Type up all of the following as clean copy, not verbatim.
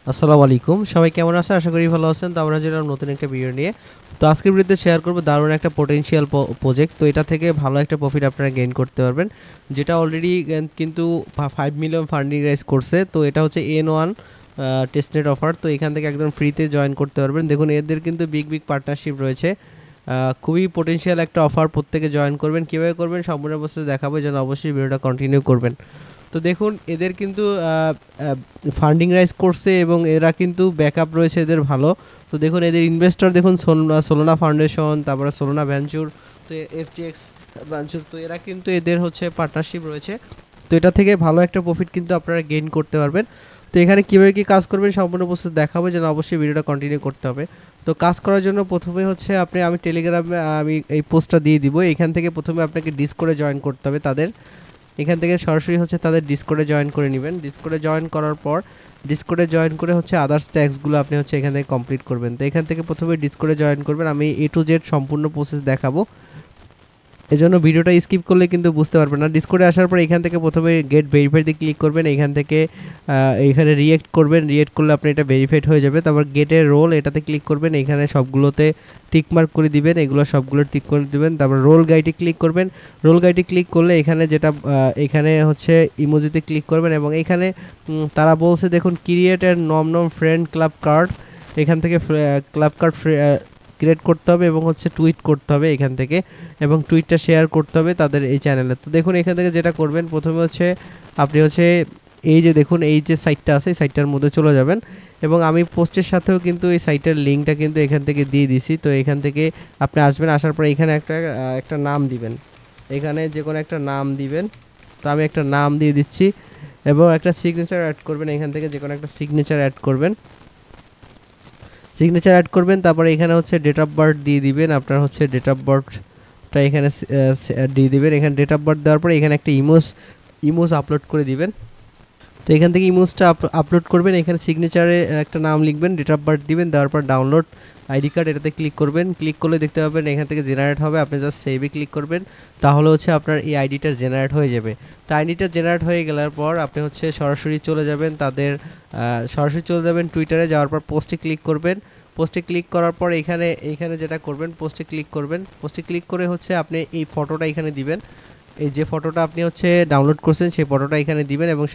আসসালামু আলাইকুম, সবাই কেমন আছেন? আশা করি ভালো আছেন। তো আমরা যেলাম নতুন একটা ভিডিও নিয়ে। তো আজকের ভিডিওতে শেয়ার করব দারুণ একটা পোটেনশিয়াল প্রজেক্ট। তো এটা থেকে ভালো একটা প্রফিট আপনারা গেইন করতে পারবেন, যেটা অলরেডি কিন্তু 5 মিলিয়ন ফান্ডিং রাইজ করছে। তো এটা হচ্ছে N1 টেস্টনেট অফার। তো এখান থেকে একদম ফ্রিতে জয়েন করতে পারবেন। দেখুন এদের কিন্তু বিগ বিগ পার্টনারশিপ রয়েছে। খুবই পোটেনশিয়াল একটা অফার, প্রত্যেকে জয়েন করবেন। কীভাবে করবেন সম্পূর্ণ অবস্থায় দেখাবো, যেন অবশ্যই ভিডিওটা কন্টিনিউ করবেন। তো দেখুন এদের কিন্তু ফান্ডিং রাইজ করছে এবং এরা কিন্তু ব্যাকআপ রয়েছে এদের ভালো। তো দেখুন এদের ইনভেস্টর দেখুন, সোলোনা ফাউন্ডেশন, তারপরে সোলোনা ভেঞ্চুর, তো এফটিএক্স ভেঞ্চুর। তো এরা কিন্তু এদের হচ্ছে পার্টনারশিপ রয়েছে। তো এটা থেকে ভালো একটা প্রফিট কিন্তু আপনারা গেইন করতে পারবেন। তো এখানে কীভাবে কী কাজ করবেন সম্পূর্ণ প্রসেস দেখাবো, যেন অবশ্যই ভিডিওটা কন্টিনিউ করতে হবে। তো কাজ করার জন্য প্রথমে হচ্ছে আমি টেলিগ্রামে এই পোস্টটা দিয়ে দিব। এখান থেকে প্রথমে আপনাকে ডিসকর্ডে জয়েন করতে হবে তাদের। এখান থেকে সরাসরি হচ্ছে তাদের ডিসকর্ডে জয়েন করে নেবেন। ডিসকর্ডে জয়েন করার পর ডিসকর্ডে জয়েন করে হচ্ছে আদার্স ট্যাক্সগুলো আপনি হচ্ছে এখান থেকে কমপ্লিট করবেন। তো এখান থেকে প্রথমে ডিসকর্ডে জয়েন করবেন। আমি A to Z সম্পূর্ণ প্রসেস দেখাবো, এজন্য ভিডিওটা স্কিপ করলে কিন্তু বুঝতে পারবেন না। ডিসকর্ডে আসার পর এখান থেকে প্রথমে গেট ভেরিফাইতে ক্লিক করবেন। এখান থেকে এইখানে রিয়েক্ট করবেন। রিয়েক্ট করলে আপনি এটা ভেরিফাইড হয়ে যাবে। তারপর গেটের রোল এটাতে ক্লিক করবেন। এখানে সবগুলোতে টিক মার্ক করে দিবেন, এগুলো সবগুলো টিক করে দিবেন। তারপর রোল গাইডে ক্লিক করবেন। রোল গাইডে ক্লিক করলে এখানে যেটা এখানে হচ্ছে ইমোজিতে ক্লিক করবেন এবং এখানে তারা বলছে দেখুন ক্রিয়েট এর নম ফ্রেন্ড ক্লাব কার্ড। এখান থেকে ক্লাব কার্ড ক্রিয়েট করতে হবে এবং হচ্ছে টুইট করতে হবে এখান থেকে, এবং টুইটটা শেয়ার করতে হবে তাদের এই চ্যানেলে। তো দেখুন এখান থেকে যেটা করবেন প্রথমে হচ্ছে আপনি হচ্ছে এই যে দেখুন এই যে সাইটটা আছে এই সাইটটার মধ্যে চলে যাবেন, এবং আমি পোস্টের সাথেও কিন্তু এই সাইটের লিঙ্কটা কিন্তু এখান থেকে দিয়ে দিছি। তো এখান থেকে আপনি আসবেন, আসার পরে এখানে একটা নাম দিবেন, এখানে যে কোনো একটা নাম দিবেন। তো আমি একটা নাম দিয়ে দিচ্ছি এবং একটা সিগনেচার অ্যাড করবেন। এখান থেকে যে কোনো একটা সিগনেচার অ্যাড করবেন, সিগনেচার অ্যাড করবেন। তারপরে এখানে হচ্ছে ডেট অফ বার্থ দিয়ে দিবেন। আপনার হচ্ছে ডেট অফ বার্থটা এখানে দিয়ে দিবেন। এখানে ডেট অফ বার্থ দেওয়ার পরে এখানে একটা ইমোজ আপলোড করে দিবেন। তো এখান থেকে ইমোজটা আপলোড করবেন। এখানে সিগনেচারে একটা নাম লিখবেন, ডেট অফ বার্থ দিবেন, দেওয়ার পর ডাউনলোড আইডি কার্ড এটাতে ক্লিক করবেন। ক্লিক করলে দেখতে পাবেন এখান থেকে জেনারেট হবে। আপনি জাস্ট সেভে ক্লিক করবেন, তাহলে হচ্ছে আপনার এই আইডিটা জেনারেট হয়ে যাবে। তো আইডিটা জেনারেট হয়ে গেলার পর আপনি হচ্ছে সরাসরি চলে যাবেন টুইটারে। যাওয়ার পর পোস্টে ক্লিক করবেন। পোস্টে ক্লিক করার পর এইখানে যেটা করবেন পোস্টে ক্লিক করবেন। পোস্টে ক্লিক করে হচ্ছে আপনি এই ফটোটা এখানে দিবেন। এই যে ফটোটা আপনি হচ্ছে ডাউনলোড করছেন সেই ফটোটা এখানে দিবেন, এবং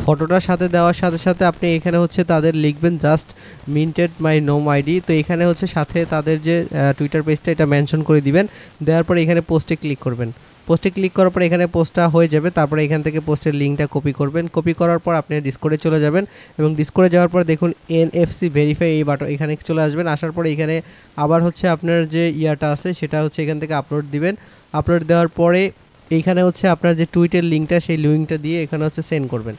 ফটোটার সাথে দেওয়ার সাথে সাথে আপনি এখানে হচ্ছে তাদের লিখবেন জাস্ট মিন্টেড মাই নোম আইডি। তো এখানে হচ্ছে সাথে তাদের যে টুইটার পেজটা এটা মেনশন করে দিবেন। দেওয়ার পরে এখানে পোস্টে ক্লিক করবেন। পোস্টে ক্লিক করার পর এখানে পোস্টটা হয়ে যাবে। তারপরে এখান থেকে পোস্টের লিঙ্কটা কপি করবেন। কপি করার পর আপনি ডিসকর্ডে চলে যাবেন, এবং ডিসকর্ডে যাওয়ার পর দেখুন NFC ভেরিফাই এই বাটন এখানে চলে আসবেন। আসার পরে এখানে আবার হচ্ছে আপনার যে ইয়াটা আছে সেটা হচ্ছে এখান থেকে আপলোড দিবেন। আপলোড দেওয়ার পরে এইখানে হচ্ছে আপনার যে টুইটের লিঙ্কটা সেই লিঙ্কটা দিয়ে এখানে হচ্ছে সেন্ড করবেন।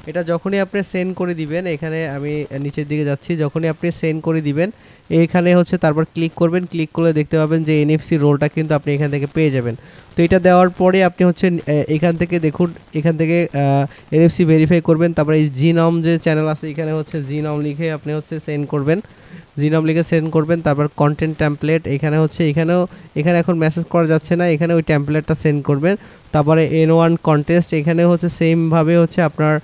এটা যখনই আপনি সেন্ড করে দিবেন, এখানে আমি নিচের দিকে যাচ্ছি, যখনই আপনি সেন্ড করে দিবেন এইখানে হচ্ছে তারপর ক্লিক করবেন। ক্লিক করলে দেখতে পাবেন যে NFC রোলটা কিন্তু আপনি এখান থেকে পেয়ে যাবেন। তো এটা দেওয়ার পরে আপনি হচ্ছে এখান থেকে দেখুন এখান থেকে NFC ভেরিফাই করবেন। তারপরে এই জিনম যে চ্যানেল আছে এখানে হচ্ছে জিনম লিখে আপনি হচ্ছে সেন্ড করবেন। জিনম লিখে সেন্ড করবেন। তারপর কন্টেন্ট টেমপ্লেট এখানে হচ্ছে এখানে এখন মেসেজ করা যাচ্ছে না, এখানে ওই টেমপ্লেটটা সেন্ড করবেন। তারপরে N1 কন্টেস্ট এখানে হচ্ছে সেমভাবে হচ্ছে আপনার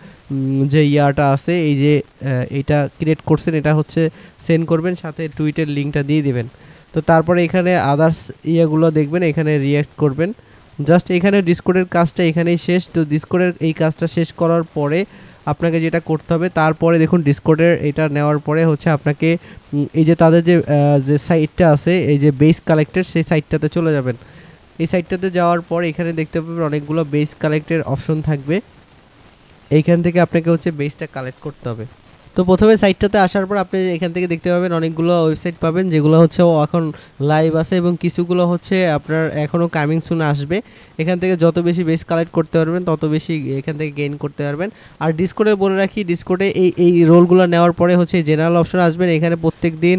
যে ইয়াটা আছে এই যে এটা ক্রিয়েট করছেন এটা হচ্ছে সেন্ড করবেন, সাথে টুইটের লিঙ্কটা দিয়ে দিবেন। তো তারপরে এখানে আদার্স ইয়েগুলো দেখবেন, এখানে রিঅ্যাক্ট করবেন। জাস্ট এখানে ডিসকর্ডের কাজটা এখানেই শেষ। তো ডিসকর্ডের এই কাজটা শেষ করার পরে আপনাকে যেটা করতে হবে, তারপরে দেখুন ডিসকর্ডের এটা নেওয়ার পরে হচ্ছে আপনাকে এই যে তাদের যে সাইটটা আছে এই যে বেস কালেক্টের সেই সাইটটাতে চলে যাবেন। এই সাইটটাতে যাওয়ার পর এখানে দেখতে পাবেন অনেকগুলো বেস কালেক্টের অপশন থাকবে। এইখান থেকে আপনাকে হচ্ছে বেসটা কালেক্ট করতে হবে। তো প্রথমে সাইটটাতে আসার পর আপনি এখান থেকে দেখতে পাবেন অনেকগুলো ওয়েবসাইট পাবেন, যেগুলো হচ্ছে এখন লাইভ আছে এবং কিছুগুলো হচ্ছে আপনার এখনও কামিং সুন আসবে। এখান থেকে যত বেশি বেস কালেক্ট করতে পারবেন তত বেশি এখান থেকে গেইন করতে পারবেন। আর ডিসকর্ডে বলে রাখি, ডিসকর্ডে এই রোলগুলো নেওয়ার পরে হচ্ছে জেনারেল অপশন আসবেন। এখানে প্রত্যেক দিন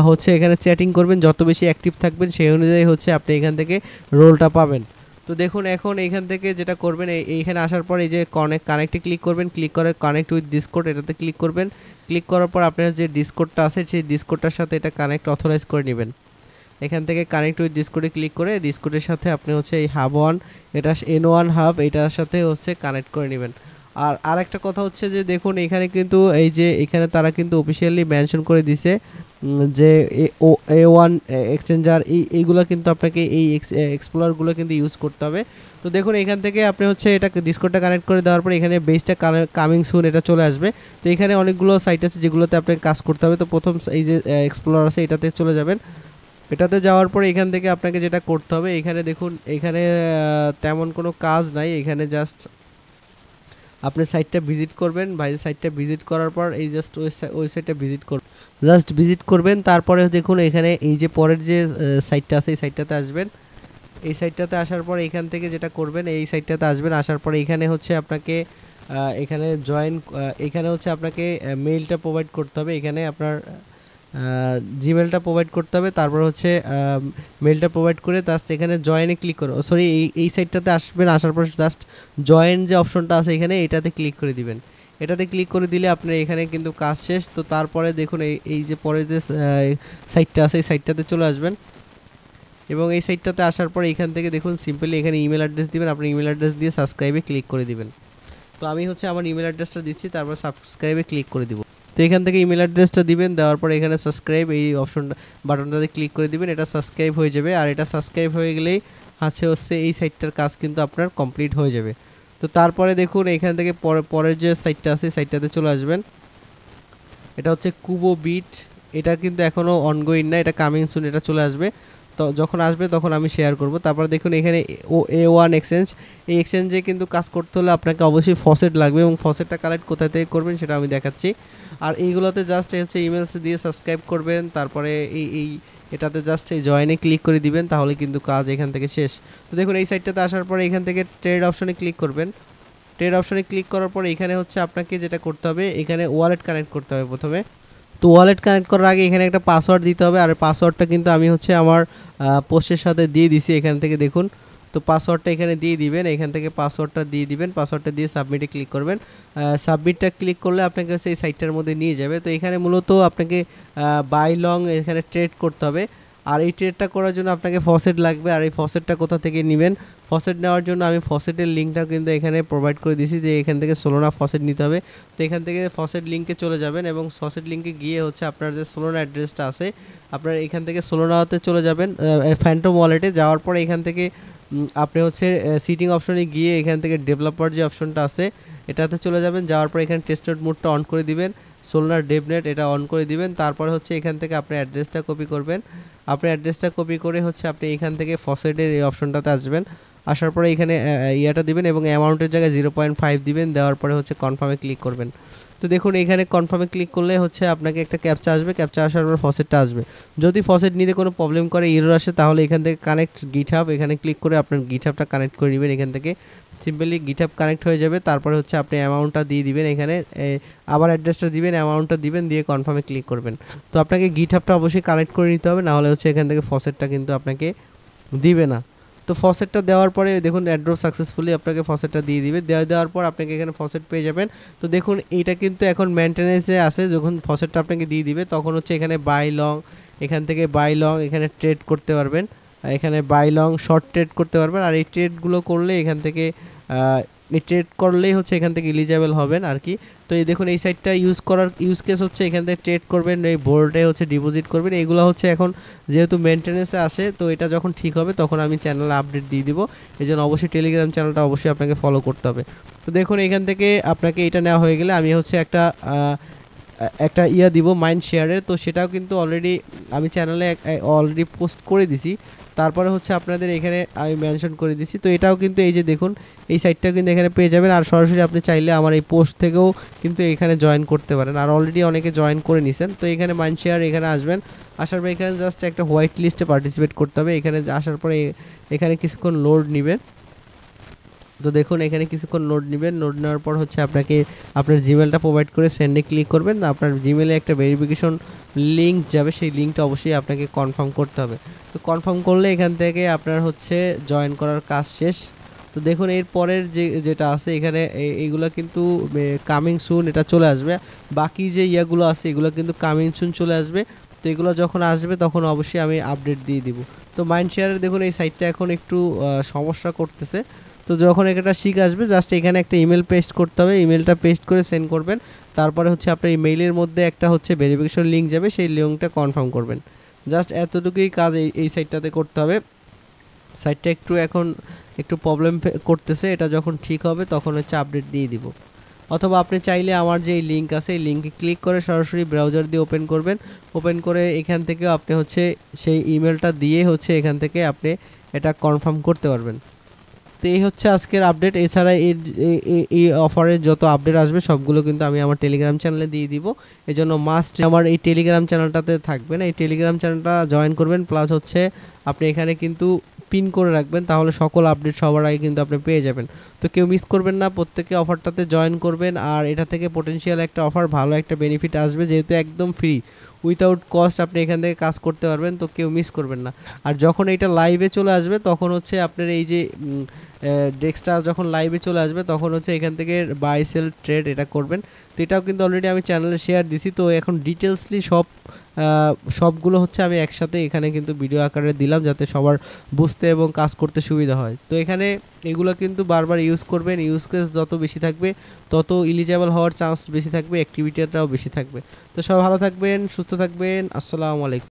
হচ্ছে এখানে চ্যাটিং করবেন, যত বেশি অ্যাক্টিভ থাকবেন সেই অনুযায়ী হচ্ছে আপনি এখান থেকে রোলটা পাবেন। তো দেখুন এখন এইখান থেকে যেটা করবেন এইখানে আসার পর এই যে কানেক্টে ক্লিক করবেন। ক্লিক করে কানেক্ট উইথ ডিসকর্ড এটাতে ক্লিক করবেন। ক্লিক করার পর আপনার যে ডিসকর্ডটা আছে সেই ডিসকর্ডটার সাথে এটা কানেক্ট অথরাইজ করে নেবেন। এখান থেকে কানেক্ট উইথ ডিসকর্ডে ক্লিক করে ডিসকর্ডের সাথে আপনি হচ্ছে এই হাব ওয়ান এটা N1 হাব এটার সাথে হচ্ছে কানেক্ট করে নেবেন। আর আরেকটা কথা হচ্ছে যে দেখুন এখানে কিন্তু এই যে এখানে তারা কিন্তু অফিসিয়ালি মেনশন করে দিছে যে A1 এক্সচেঞ্জার এইগুলো কিন্তু আপনাকে এই এক্সপ্লোরারগুলো কিন্তু ইউজ করতে হবে। তো দেখুন এখান থেকে আপনি হচ্ছে এটা ডিসকর্ডটা কানেক্ট করে দেওয়ার পর এখানে বেসটা কামিং সুন এটা চলে আসবে। তো এখানে অনেকগুলো সাইট আছে যেগুলোতে আপনাকে কাজ করতে হবে। তো প্রথম এই যে এক্সপ্লোরার আছে এটাতে চলে যাবেন। এটাতে যাওয়ার পরে এখান থেকে আপনাকে যেটা করতে হবে এখানে দেখুন এখানে তেমন কোনো কাজ নাই, এখানে জাস্ট আপনি সাইটটা ভিজিট করবেন। ভাই সাইটটা ভিজিট করার পর এই জাস্ট ওয়েবসাইটটা ভিজিট করবেন। তারপরে দেখুন এখানে এই যে পরের যে সাইটটা আছে এই সাইটটাতে আসবেন। এই সাইটটাতে আসার পর এখান থেকে যেটা করবেন এই সাইটটাতে আসবেন, আসার পরে এখানে হচ্ছে আপনাকে এখানে এখানে হচ্ছে আপনাকে মেইলটা প্রোভাইড করতে হবে। এখানে আপনার জিমেলটা প্রোভাইড করতে হবে। তারপর হচ্ছে মেলটা প্রোভাইড করে জাস্ট এখানে জয়েনে ক্লিক করো, সরি এই সাইটটাতে আসবেন। আসার পর জাস্ট জয়েন যে অপশনটা আছে এখানে এটাতে ক্লিক করে দিবেন। এটাতে ক্লিক করে দিলে আপনার এখানে কিন্তু কাজ শেষ। তো তারপরে দেখুন এই যে পরে যে সাইটটা আছে এই সাইটটাতে চলে আসবেন এবং এই সাইটটাতে আসার পর এখান থেকে দেখুন সিম্পলি এখানে ইমেল অ্যাড্রেস দিবেন। আপনি ইমেল অ্যাড্রেস দিয়ে সাবস্ক্রাইবে ক্লিক করে দিবেন। তো আমি হচ্ছে আমার ইমেল অ্যাড্রেসটা দিচ্ছি, তারপর সাবস্ক্রাইবে ক্লিক করে দিব। তো এখান থেকে ইমেল অ্যাড্রেসটা দিবেন, দেওয়ার পর এখানে সাবস্ক্রাইব এই অপশনটা বাটনটাতে ক্লিক করে দিবেন। এটা সাবস্ক্রাইব হয়ে যাবে, আর এটা সাবস্ক্রাইব হয়ে গেলেই হচ্ছে এই সাইটটার কাজ কিন্তু আপনার কমপ্লিট হয়ে যাবে। তো তারপরে দেখুন এখান থেকে পরের যে সাইটটা আছে সাইটটাতে চলে আসবেন। এটা হচ্ছে কুবো বিট, এটা কিন্তু এখনও অনগোয়িং না, এটা কামিং সুন, এটা চলে আসবে। তো যখন আসবে তখন আমি শেয়ার করব। তারপর দেখুন এখানে A1 এক্সচেঞ্জ, এই এক্সচেঞ্জে কিন্তু কাজ করতে হলে আপনাকে অবশ্যই ফসেট লাগবে এবং ফসেটটা কালেক্ট কোথা থেকে করবেন সেটা আমি দেখাচ্ছি। আর এইগুলোতে জাস্ট হচ্ছে ইমেলস দিয়ে সাবস্ক্রাইব করবেন, তারপরে এটাতে জাস্ট এই জয়েনে ক্লিক করে দিবেন, তাহলে কিন্তু কাজ এখান থেকে শেষ। তো দেখুন এই সাইটটাতে আসার পরে এখান থেকে ট্রেড অপশনে ক্লিক করবেন। ট্রেড অপশনে ক্লিক করার পরে এখানে হচ্ছে আপনাকে যেটা করতে হবে এখানে ওয়ালেট কানেক্ট করতে হবে প্রথমে। তো ওয়ালেট কানেক্ট করার আগে এখানে একটা পাসওয়ার্ড দিতে হবে, আর পাসওয়ার্ডটা কিন্তু আমি হচ্ছে আমার পোস্টের সাথে দিয়ে দিছি। এখান থেকে দেখুন, তো পাসওয়ার্ডটা এখানে দিয়ে দিবেন, এখান থেকে পাসওয়ার্ডটা দিয়ে দিবেন। পাসওয়ার্ডটা দিয়ে সাবমিটে ক্লিক করবেন। সাবমিটটা ক্লিক করলে আপনাকে হচ্ছে এই সাইটটার মধ্যে নিয়ে যাবে। তো এখানে মূলত আপনাকে বাই লং এখানে ট্রেড করতে হবে, আর এই ট্রেডটা করার জন্য আপনাকে ফসেট লাগবে। আর এই ফসেটটা কোথা থেকে নেবেন, ফসেট নেওয়ার জন্য আমি ফসেটের লিঙ্কটা কিন্তু এখানে প্রোভাইড করে দিয়েছি যে এখান থেকে সোলোনা ফসেট নিতে হবে। তো এখান থেকে ফসেট লিঙ্কে চলে যাবেন এবং ফসেট লিঙ্কে গিয়ে হচ্ছে আপনার যে সোলোনা অ্যাড্রেসটা আছে আপনার এখান থেকে সোলোনাতে চলে যাবেন, ফ্যান্টম ওয়ালেটে যাওয়ার পরে এখান থেকে আপনি হচ্ছে সিটিং অপশনে গিয়ে এখান থেকে ডেভেলপার যে অপশনটা আছে এটাতে চলে যাবেন। যাওয়ার পর এখানে টেস্টেড মোডটা অন করে দিবেন, সোলনার ডেভনেট এটা অন করে দিবেন। তারপরে হচ্ছে এখান থেকে আপনি অ্যাড্রেসটা কপি করবেন। আপনি অ্যাড্রেসটা কপি করে হচ্ছে আপনি এখান থেকে ফসেটের এই অপশনটাতে আসবেন। আসার পরে এখানে ইয়াটা দিবেন এবং অ্যামাউন্টের জায়গায় 0.5 দিবেন। দেওয়ার পরে হচ্ছে কনফার্মে ক্লিক করবেন। তো দেখুন এখানে কনফার্মে ক্লিক করলে হচ্ছে আপনাকে একটা ক্যাপচা আসবে, ক্যাপচা আসার পর ফসেটটা আসবে। যদি ফসেট নিতে কোনো প্রবলেম করে এরর আসে তাহলে এখান থেকে কানেক্ট গিটহাব এখানে ক্লিক করে আপনার গিটহাবটা কানেক্ট করে নেবেন। এখান থেকে সিম্পলি গিটহাব কানেক্ট হয়ে যাবে। তারপরে হচ্ছে আপনি অ্যামাউন্টটা দিয়ে দিবেন, এখানে আবার অ্যাড্রেসটা দিবেন, অ্যামাউন্টটা দিবেন, দিয়ে কনফার্মে ক্লিক করবেন। তো আপনাকে গিটহাবটা অবশ্যই কানেক্ট করে নিতে হবে, নাহলে হচ্ছে এখান থেকে ফসেটটা কিন্তু আপনাকে দিবে না। তো ফসেটটা দেওয়ার পরে দেখুন অ্যাড্রপ সাকসেসফুলি আপনাকে ফসেটটা দিয়ে দিবে। দেওয়ার পর আপনাকে এখানে ফসেট পেয়ে যাবেন। তো দেখুন এইটা কিন্তু এখন মেনটেনেন্সে আছে, যখন ফসেটটা আপনাকে দিয়ে দিবে তখন হচ্ছে এখানে বাই লং, এখান থেকে বাই লং এখানে ট্রেড করতে পারবেন, এখানে বাই লং শর্ট ট্রেড করতে পারবেন। আর এই ট্রেডগুলো করলে এখান থেকে এই ট্রেড করলেই হচ্ছে এখান থেকে এলিজিবল হবেন আর কি। তো এই দেখুন এই সাইটটা ইউজ কেস হচ্ছে এখান থেকে ট্রেড করবেন, এই বোর্ডে হচ্ছে ডিপোজিট করবেন। এইগুলো হচ্ছে এখন যেহেতু মেনটেনেন্সে আসে, তো এটা যখন ঠিক হবে তখন আমি চ্যানেলে আপডেট দিয়ে দিব। এই জন্য অবশ্যই টেলিগ্রাম চ্যানেলটা অবশ্যই আপনাকে ফলো করতে হবে। তো দেখুন এখান থেকে আপনাকে এটা নেওয়া হয়ে গেলে আমি হচ্ছে একটা দিব মাইন্ড শেয়ারের। তো সেটাও কিন্তু অলরেডি আমি চ্যানেলে অলরেডি পোস্ট করে দিছি। তারপরে হচ্ছে আপনাদের এখানে আমি মেনশন করে দিছি। তো এটাও কিন্তু এই যে দেখুন এই সাইটটাও কিন্তু এখানে পেয়ে যাবেন। আর সরাসরি আপনি চাইলে আমার এই পোস্ট থেকেও কিন্তু এখানে জয়েন করতে পারেন, আর অলরেডি অনেকে জয়েন করে নিছেন। তো এখানে মাইন্ড শেয়ার এখানে আসবেন, আসার পর এখানে জাস্ট একটা হোয়াইট লিস্টে পার্টিসিপেট করতে হবে। এখানে আসার পরে এখানে কিছুক্ষণ লোড নেবেন। তো দেখুন এখানে কিছুক্ষণ নোট নেবেন, নোট নেওয়ার পর হচ্ছে আপনাকে আপনার জিমেলটা প্রোভাইড করে সেন্ডে ক্লিক করবেন। আপনার জিমেলে একটা ভেরিফিকেশন লিঙ্ক যাবে, সেই লিঙ্কটা অবশ্যই আপনাকে কনফার্ম করতে হবে। তো কনফার্ম করলে এখান থেকে আপনার হচ্ছে জয়েন করার কাজ শেষ। তো দেখুন এর পরের যেটা আছে এখানে এইগুলো কিন্তু কামিং সুন এটা চলে আসবে। বাকি যে ইয়াগুলো আছে এগুলো কিন্তু কামিং সুন চলে আসবে। তো এগুলো যখন আসবে তখন অবশ্যই আমি আপডেট দিয়ে দিব। তো মাইন্ড শেয়ারের দেখুন এই সাইটটা এখন একটু সমস্যা করতেছে। তো তো যখন একটা শিক আসবে জাস্ট এখানে একটা ইমেল পেস্ট করতে হবে, ইমেলটা পেস্ট করে সেন্ড করবেন। তারপরে হচ্ছে আপনার ইমেইলের মধ্যে একটা হচ্ছে ভেরিফিকেশন লিঙ্ক যাবে, সেই লিঙ্কটা কনফার্ম করবেন। জাস্ট এতটুকুই কাজ এই সাইটটাতে করতে হবে। সাইটটা এখন একটু প্রবলেম করতেছে, এটা যখন ঠিক হবে তখন হচ্ছে আপডেট দিয়ে দিব। অথবা আপনি চাইলে আমার যে লিঙ্ক আছে এই লিঙ্কে ক্লিক করে সরাসরি ব্রাউজার দিয়ে ওপেন করবেন। ওপেন করে এখান থেকে আপনি হচ্ছে সেই ইমেলটা দিয়ে হচ্ছে এখান থেকে আপনি এটা কনফার্ম করতে পারবেন। তো এই হচ্ছে আজকের আপডেট। এছাড়া এই অফারের যত আপডেট আসবে সবগুলো কিন্তু আমি আমার টেলিগ্রাম চ্যানেলে দিয়ে দিব। এজন্য মাস্ট আমার এই টেলিগ্রাম চ্যানেলটাতে থাকবেন, এই টেলিগ্রাম চ্যানেলটা জয়েন করবেন। প্লাস হচ্ছে আপনি এখানে কিন্তু পিন করে রাখবেন, তাহলে সকল আপডেট সবার আগে কিন্তু আপনি পেয়ে যাবেন। তো কেউ মিস করবেন না, প্রত্যেকে অফারটাতে জয়েন করবেন। আর এটা থেকে পোটেনশিয়াল একটা অফার, ভালো একটা বেনিফিট আসবে, যেহেতু একদম ফ্রি, উইথাউট কস্ট আপনি এখান থেকে কাজ করতে পারবেন। তো কেউ মিস করবেন না। আর যখন এটা লাইভে চলে আসবে তখন হচ্ছে আপনার এই যে ডেস্কটা যখন লাইভে চলে আসবে তখন হচ্ছে এখান থেকে বাই সেল ট্রেড এটা করবেন। তো এটাও কিন্তু অলরেডি আমি চ্যানেলে শেয়ার দিছি। তো এখন ডিটেলসলি সবগুলো হচ্ছে আমি একসাথে এখানে কিন্তু ভিডিও আকারে দিলাম, যাতে সবার বুঝতে এবং কাজ করতে সুবিধা হয়। তো এখানে এগুলো কিন্তু বারবার ইউজ করবেন, ইউজ কেস যত বেশি থাকবে তত এলিজিবল হওয়ার চান্স বেশি থাকবে, অ্যাক্টিভিটিটাও বেশি থাকবে। তো সবাই ভালো থাকবেন, সুস্থ থাকবেন, আসসালামু আলাইকুম।